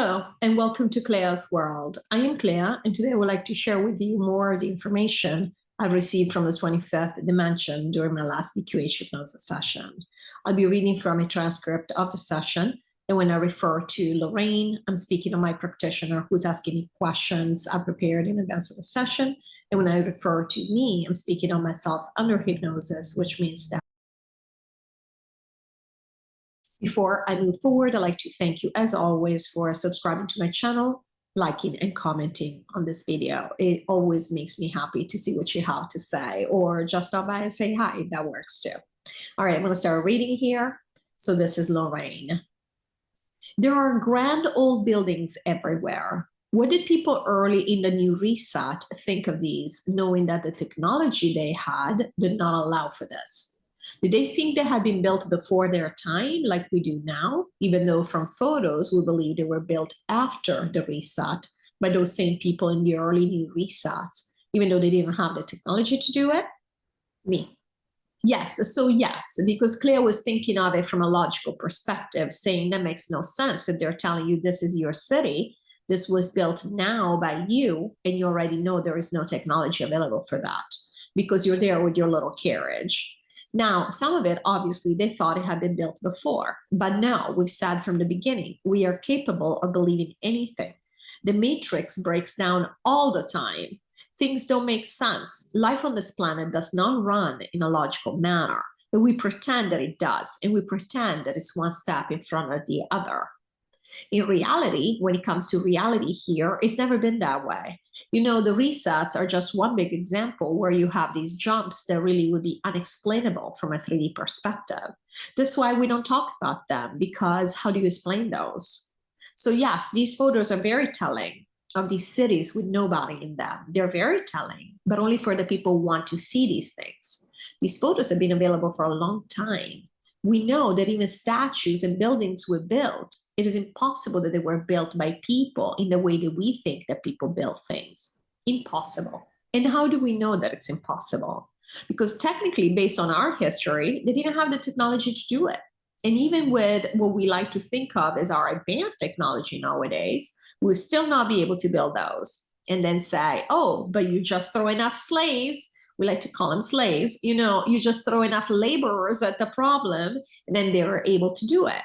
Hello, and welcome to CLEA'S World. I am Clea, and today I would like to share with you more of the information I've received from the 25th dimension during my last QHHT Hypnosis session. I'll be reading from a transcript of the session, and when I refer to Lorrayne, I'm speaking on my practitioner who's asking me questions I prepared in advance of the session, and when I refer to me, I'm speaking on myself under hypnosis, which means that before I move forward, I'd like to thank you, as always, for subscribing to my channel, liking and commenting on this video. It always makes me happy to see what you have to say, or just stop by and say hi. That works too. All right, I'm going to start reading here. So this is Lorrayne. There are grand old buildings everywhere. What did people early in the new reset think of these, knowing that the technology they had did not allow for this? Did they think they had been built before their time, like we do now, even though from photos we believe they were built after the reset by those same people in the early new resets, even though they didn't have the technology to do it? Me. Yes, so yes, because Claire was thinking of it from a logical perspective, saying that makes no sense if they're telling you this is your city, this was built now by you, and you already know there is no technology available for that because you're there with your little carriage. Now, some of it, obviously, they thought it had been built before, but no, we've said from the beginning, we are capable of believing anything. The matrix breaks down all the time. Things don't make sense. Life on this planet does not run in a logical manner, but we pretend that it does, and we pretend that it's one step in front of the other. In reality, when it comes to reality here, it's never been that way. You know, the resets are just one big example where you have these jumps that really would be unexplainable from a 3D perspective. That's why we don't talk about them, because how do you explain those? So yes, these photos are very telling of these cities with nobody in them. They're very telling, but only for the people who want to see these things. These photos have been available for a long time. We know that even statues and buildings were built. It is impossible that they were built by people in the way that we think that people build things. Impossible. And how do we know that it's impossible? Because technically, based on our history, they didn't have the technology to do it. And even with what we like to think of as our advanced technology nowadays, we'll still not be able to build those. And then say, oh, but you just throw enough slaves. We like to call them slaves. You know, you just throw enough laborers at the problem, and then they're able to do it.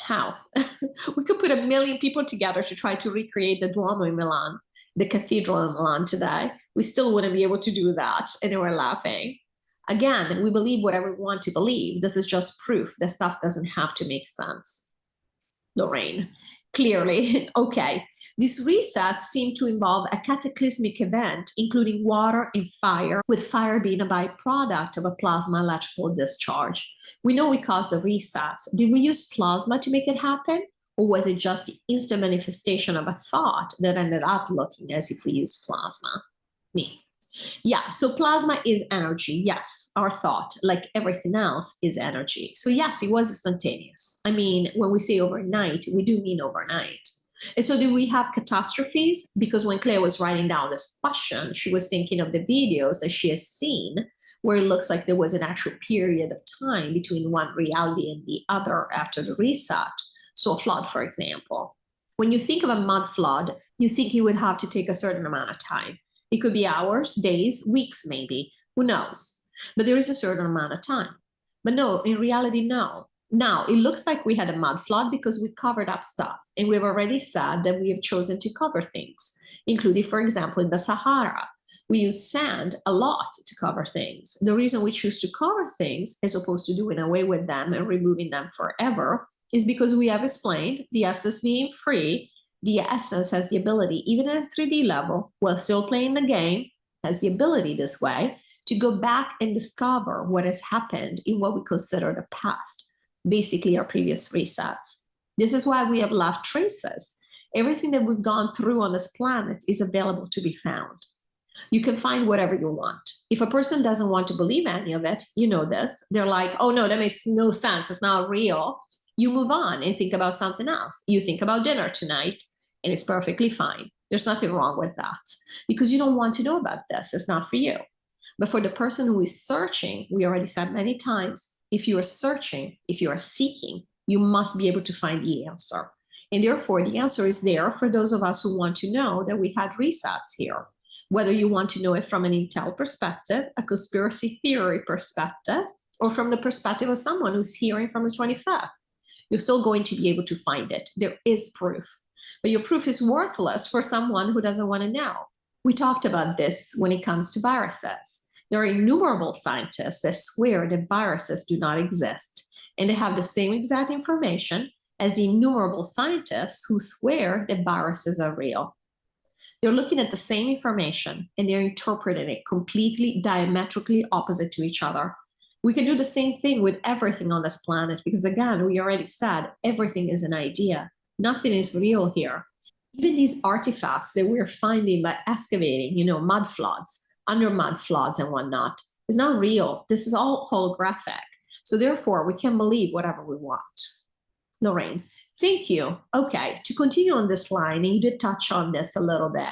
How? We could put 1 million people together to try to recreate the Duomo in Milan, the cathedral in Milan today. We still wouldn't be able to do that. And they were laughing. Again, we believe whatever we want to believe. This is just proof that stuff doesn't have to make sense. Lorrayne, clearly, okay. These resets seem to involve a cataclysmic event, including water and fire, with fire being a byproduct of a plasma electrical discharge. We know we caused the resets. Did we use plasma to make it happen? Or was it just the instant manifestation of a thought that ended up looking as if we used plasma? Me. Yeah, so plasma is energy. Yes, our thought, like everything else, is energy. So yes, it was instantaneous. I mean, when we say overnight, we do mean overnight. And so did we have catastrophes? Because when Claire was writing down this question, she was thinking of the videos that she has seen where it looks like there was an actual period of time between one reality and the other after the reset. So a flood, for example. When you think of a mud flood, you think it would have to take a certain amount of time. It could be hours, days, weeks, maybe. Who knows? But there is a certain amount of time. But no, in reality, no. Now, it looks like we had a mud flood because we covered up stuff. And we've already said that we have chosen to cover things, including, for example, in the Sahara. We use sand a lot to cover things. The reason we choose to cover things, as opposed to doing away with them and removing them forever, is because we have explained the essence being free. The essence has the ability, even at a 3D level, while still playing the game, has the ability this way to go back and discover what has happened in what we consider the past, basically our previous resets. This is why we have left traces. Everything that we've gone through on this planet is available to be found. You can find whatever you want. If a person doesn't want to believe any of it, you know this, they're like, oh no, that makes no sense, it's not real. You move on and think about something else. You think about dinner tonight, and it's perfectly fine. There's nothing wrong with that because you don't want to know about this. It's not for you. But for the person who is searching, we already said many times, if you are searching, if you are seeking, you must be able to find the answer. And therefore, the answer is there for those of us who want to know that we had resets here. Whether you want to know it from an intel perspective, a conspiracy theory perspective, or from the perspective of someone who's hearing from the 25th, you're still going to be able to find it. There is proof, but your proof is worthless for someone who doesn't want to know. We talked about this when it comes to viruses. There are innumerable scientists that swear that viruses do not exist, and they have the same exact information as the innumerable scientists who swear that viruses are real. They're looking at the same information and they're interpreting it completely diametrically opposite to each other. We can do the same thing with everything on this planet because, again, we already said everything is an idea. Nothing is real here. Even these artifacts that we're finding by excavating, mud floods, under mud floods and whatnot, is not real. This is all holographic. So therefore, we can believe whatever we want. Lorrayne, thank you. Okay, to continue on this line, and you did touch on this a little bit,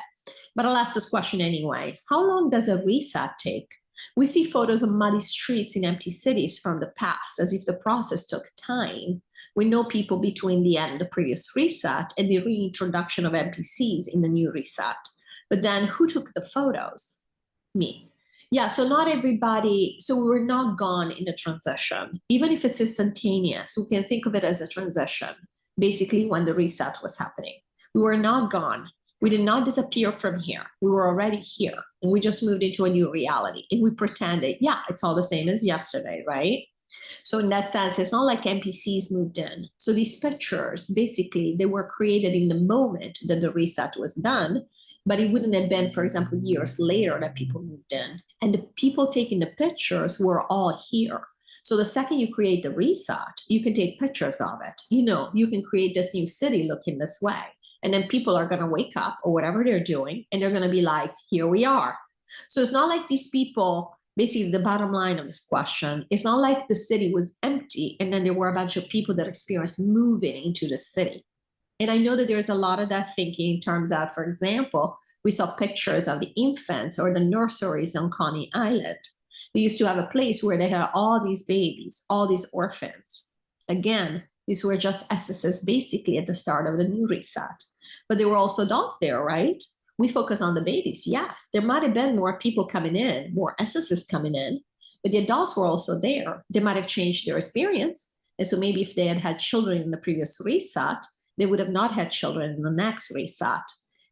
but I'll ask this question anyway. How long does a reset take? We see photos of muddy streets in empty cities from the past, as if the process took time. We know people between the end of the previous reset and the reintroduction of NPCs in the new reset. But then who took the photos? Me. Yeah, so not everybody, so we were not gone in the transition. Even if it's instantaneous, we can think of it as a transition, basically when the reset was happening. We were not gone. We did not disappear from here. We were already here, and we just moved into a new reality. And we pretended, yeah, it's all the same as yesterday, right? So in that sense, it's not like NPCs moved in. So these pictures, basically, they were created in the moment that the reset was done, but it wouldn't have been, for example, years later that people moved in. And the people taking the pictures were all here. So the second you create the reset, you can take pictures of it. You can create this new city looking this way. And then people are going to wake up or whatever they're doing, and they're going to be like, here we are. So it's not like these people, basically the bottom line of this question, it's not like the city was empty and then there were a bunch of people that experienced moving into the city. And I know that there's a lot of that thinking in terms of, for example, we saw pictures of the infants or the nurseries on Coney Island. They used to have a place where they had all these babies, all these orphans. Again, these were just essences basically at the start of the new reset. But there were also adults there, right? We focus on the babies. Yes, there might have been more people coming in, more essences coming in, but the adults were also there. They might have changed their experience. And so maybe if they had had children in the previous reset, they would have not had children in the next reset.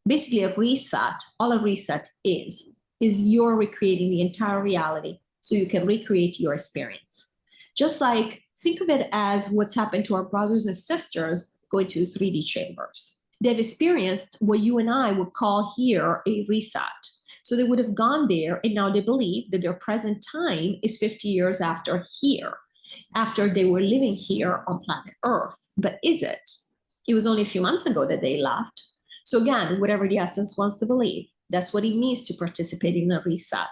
Basically, a reset, all a reset is you're recreating the entire reality so you can recreate your experience. Just like, think of it as what's happened to our brothers and sisters going to 3D chambers. They've experienced what you and I would call here a reset. So they would have gone there, and now they believe that their present time is 50 years after here, after they were living here on planet Earth. But is it? It was only a few months ago that they left. So again, whatever the essence wants to believe, that's what it means to participate in a reset.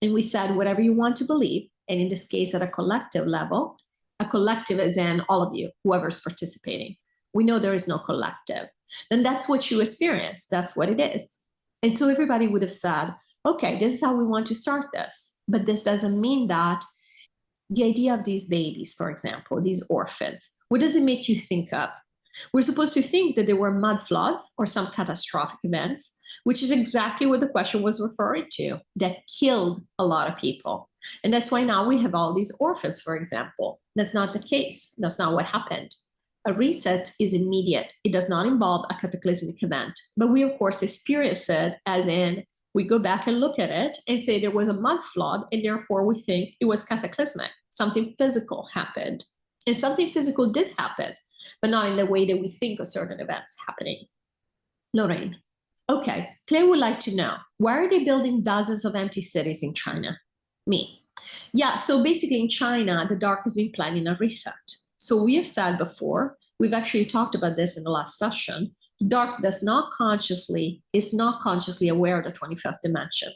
And we said, whatever you want to believe, and in this case, at a collective level, a collective is in all of you, whoever's participating. We know there is no collective. Then that's what you experience. That's what it is. And so everybody would have said, okay, this is how we want to start this. But this doesn't mean that the idea of these babies, for example, these orphans, what does it make you think of? We're supposed to think that there were mud floods or some catastrophic events, which is exactly what the question was referring to, that killed a lot of people. And that's why now we have all these orphans, for example. That's not the case. That's not what happened. A reset is immediate. It does not involve a cataclysmic event. But we, of course, experience it as in we go back and look at it and say there was a mud flood, and therefore we think it was cataclysmic. Something physical happened. And something physical did happen, but not in the way that we think of certain events happening. Lorrayne. Okay, Claire would like to know, why are they building dozens of empty cities in China? Me. Yeah, so basically in China, the dark has been planning a reset. So we have said before, we've actually talked about this in the last session, the dark is not consciously aware of the 25th dimension.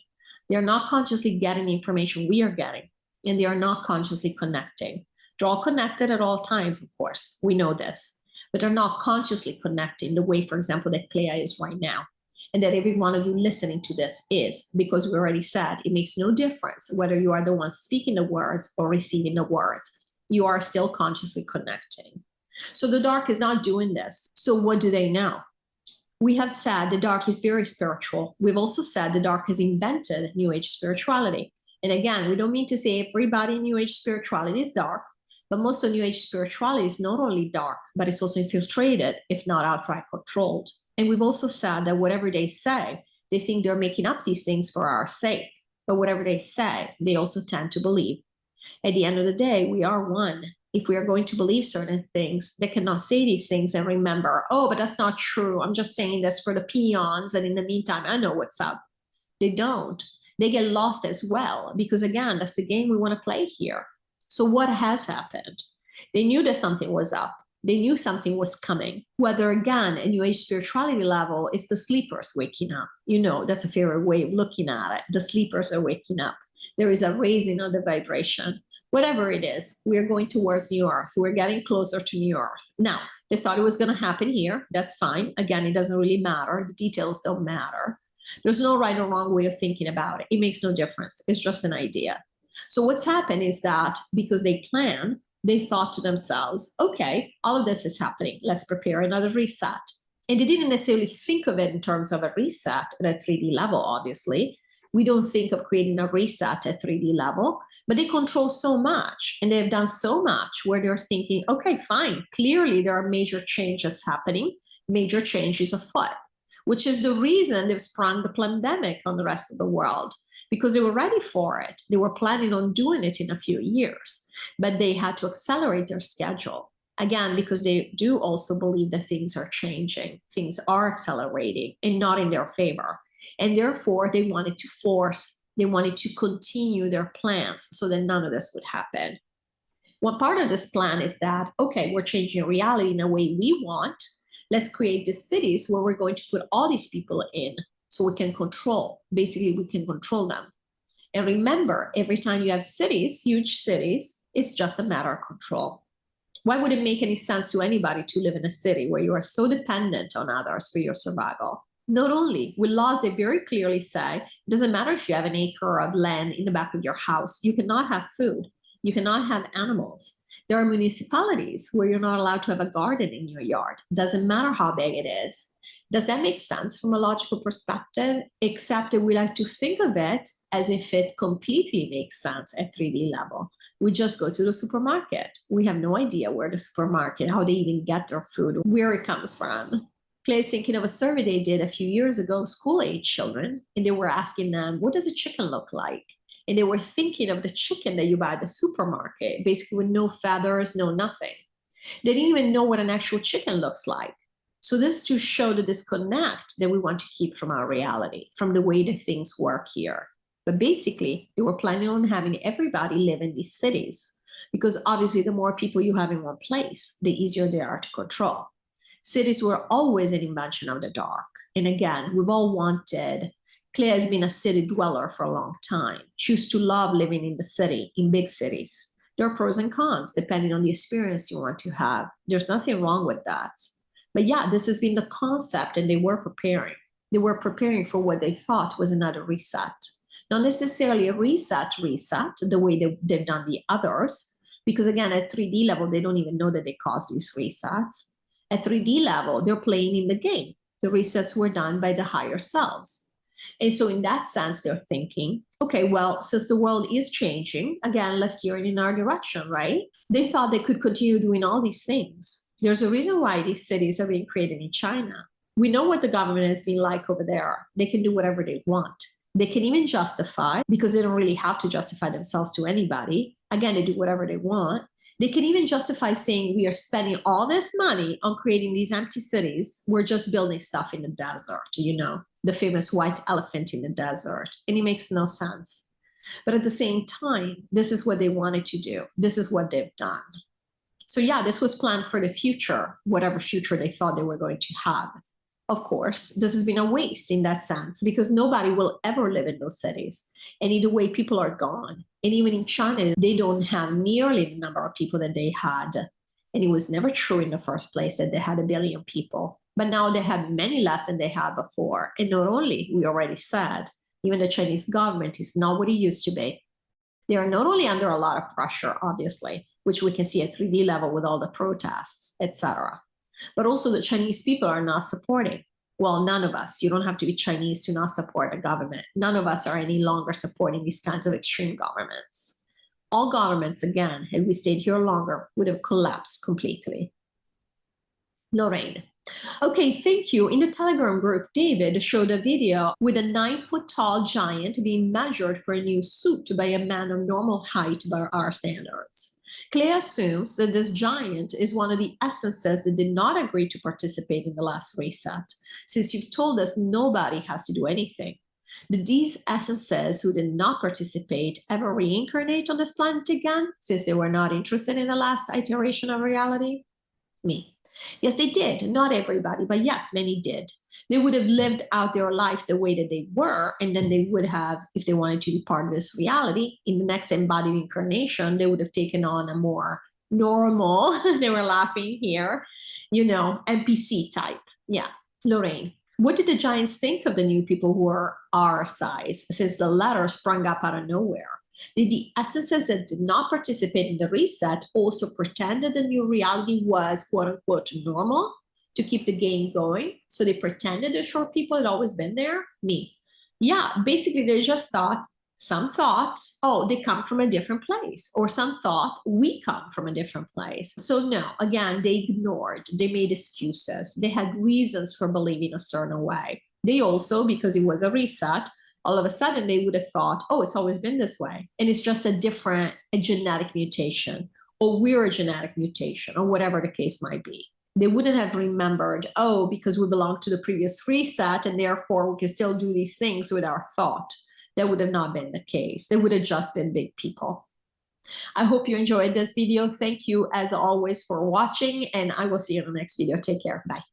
They are not consciously getting the information we are getting, and they are not consciously connecting. They're all connected at all times, of course. We know this, but they're not consciously connecting the way, for example, that Clea is right now, and that every one of you listening to this is, because we already said it makes no difference whether you are the one speaking the words or receiving the words. You are still consciously connecting. So the dark is not doing this. So what do they know? We have said the dark is very spiritual. We've also said the dark has invented New Age spirituality. And again, we don't mean to say everybody in New Age spirituality is dark, but most of New Age spirituality is not only dark, but it's also infiltrated, if not outright controlled. And we've also said that whatever they say, they think they're making up these things for our sake. But whatever they say, they also tend to believe. At the end of the day, we are one. If we are going to believe certain things, they cannot say these things and remember, oh, but that's not true. I'm just saying this for the peons. And in the meantime, I know what's up. They don't. They get lost as well, because again, that's the game we want to play here. So what has happened? They knew that something was up. They knew something was coming. Whether again, a New Age spirituality level is the sleepers waking up. You know, that's a favorite way of looking at it. The sleepers are waking up. There is a raising of the vibration. Whatever it is, we're going towards New Earth. We're getting closer to New Earth. Now, they thought it was going to happen here. That's fine. Again, it doesn't really matter. The details don't matter. There's no right or wrong way of thinking about it. It makes no difference. It's just an idea. So what's happened is that because they plan, they thought to themselves, okay, all of this is happening. Let's prepare another reset. And they didn't necessarily think of it in terms of a reset at a 3D level, obviously. We don't think of creating a reset at 3D level, but they control so much and they've done so much where they're thinking, okay, fine. Clearly there are major changes happening, major changes afoot, which is the reason they've sprung the pandemic on the rest of the world, because they were ready for it. They were planning on doing it in a few years, but they had to accelerate their schedule. Again, because they do also believe that things are changing, things are accelerating and not in their favor. And therefore, they wanted to continue their plans so that none of this would happen. One part of this plan is that, okay, we're changing reality in a way we want. Let's create these cities where we're going to put all these people in so we can control. Basically, we can control them. And remember, every time you have cities, huge cities, it's just a matter of control. Why would it make any sense to anybody to live in a city where you are so dependent on others for your survival? Not only, with laws, they very clearly say, it doesn't matter if you have an acre of land in the back of your house, you cannot have food, you cannot have animals. There are municipalities where you're not allowed to have a garden in your yard. Doesn't matter how big it is. Does that make sense from a logical perspective? Except that we like to think of it as if it completely makes sense at 3D level. We just go to the supermarket. We have no idea where the supermarket, how they even get their food, where it comes from. Clay is thinking of a survey they did a few years ago, school-age children, and they were asking them, what does a chicken look like? And they were thinking of the chicken that you buy at the supermarket, basically with no feathers, no nothing. They didn't even know what an actual chicken looks like. So this is to show the disconnect that we want to keep from our reality, from the way that things work here. But basically, they were planning on having everybody live in these cities, because obviously the more people you have in one place, the easier they are to control. Cities were always an invention of the dark. And again, we've all wanted, Claire has been a city dweller for a long time. She used to love living in the city, in big cities. There are pros and cons, depending on the experience you want to have. There's nothing wrong with that. But yeah, this has been the concept, and they were preparing. They were preparing for what they thought was another reset. Not necessarily a reset, the way they've done the others, because again, at 3D level, they don't even know that they caused these resets. At 3D level, they're playing in the game. The resets were done by the higher selves. And so in that sense, they're thinking, okay, well, since the world is changing, again, let's steer it in our direction, right? They thought they could continue doing all these things. There's a reason why these cities are being created in China. We know what the government has been like over there. They can do whatever they want. They can even justify, because they don't really have to justify themselves to anybody. Again, they do whatever they want. They can even justify saying we are spending all this money on creating these empty cities. We're just building stuff in the desert, you know, the famous white elephant in the desert. And it makes no sense. But at the same time, this is what they wanted to do. This is what they've done. So yeah, this was planned for the future, whatever future they thought they were going to have. Of course, this has been a waste in that sense, because nobody will ever live in those cities. And either way, people are gone. And even in China, they don't have nearly the number of people that they had. And it was never true in the first place that they had 1 billion people. But now they have many less than they had before. And not only, we already said, even the Chinese government is not what it used to be. They are not only under a lot of pressure, obviously, which we can see at 3D level with all the protests, etc., but also the Chinese people are not supporting. Well, none of us, you don't have to be Chinese to not support a government. None of us are any longer supporting these kinds of extreme governments. All governments, again, had we stayed here longer, would have collapsed completely. Lorrayne. Okay, thank you. In the Telegram group, David showed a video with a 9-foot-tall giant being measured for a new suit by a man of normal height by our standards. CLEA assumes that this giant is one of the essences that did not agree to participate in the last reset, since you've told us nobody has to do anything. Did these essences who did not participate ever reincarnate on this planet again, since they were not interested in the last iteration of reality? Me. Yes, they did. Not everybody, but yes, many did. They would have lived out their life the way that they were, and then they would have, if they wanted to be part of this reality, in the next embodied incarnation, they would have taken on a more normal, they were laughing here, NPC type. Yeah, Lorrayne. What did the giants think of the new people who are our size, since the latter sprung up out of nowhere? Did the essences that did not participate in the reset also pretend that the new reality was quote-unquote normal to keep the game going? So they pretended the short people had always been there? Me. Yeah, basically they just thought, some thought, oh, they come from a different place, or some thought we come from a different place. So no, again, they ignored, they made excuses, they had reasons for believing a certain way. They also, because it was a reset, all of a sudden they would have thought, oh, it's always been this way. And it's just a genetic mutation, or we're a genetic mutation, or whatever the case might be. They wouldn't have remembered, oh, because we belong to the previous reset, and therefore we can still do these things with our thought. That would have not been the case. They would have just been big people. I hope you enjoyed this video. Thank you, as always, for watching, and I will see you in the next video. Take care. Bye.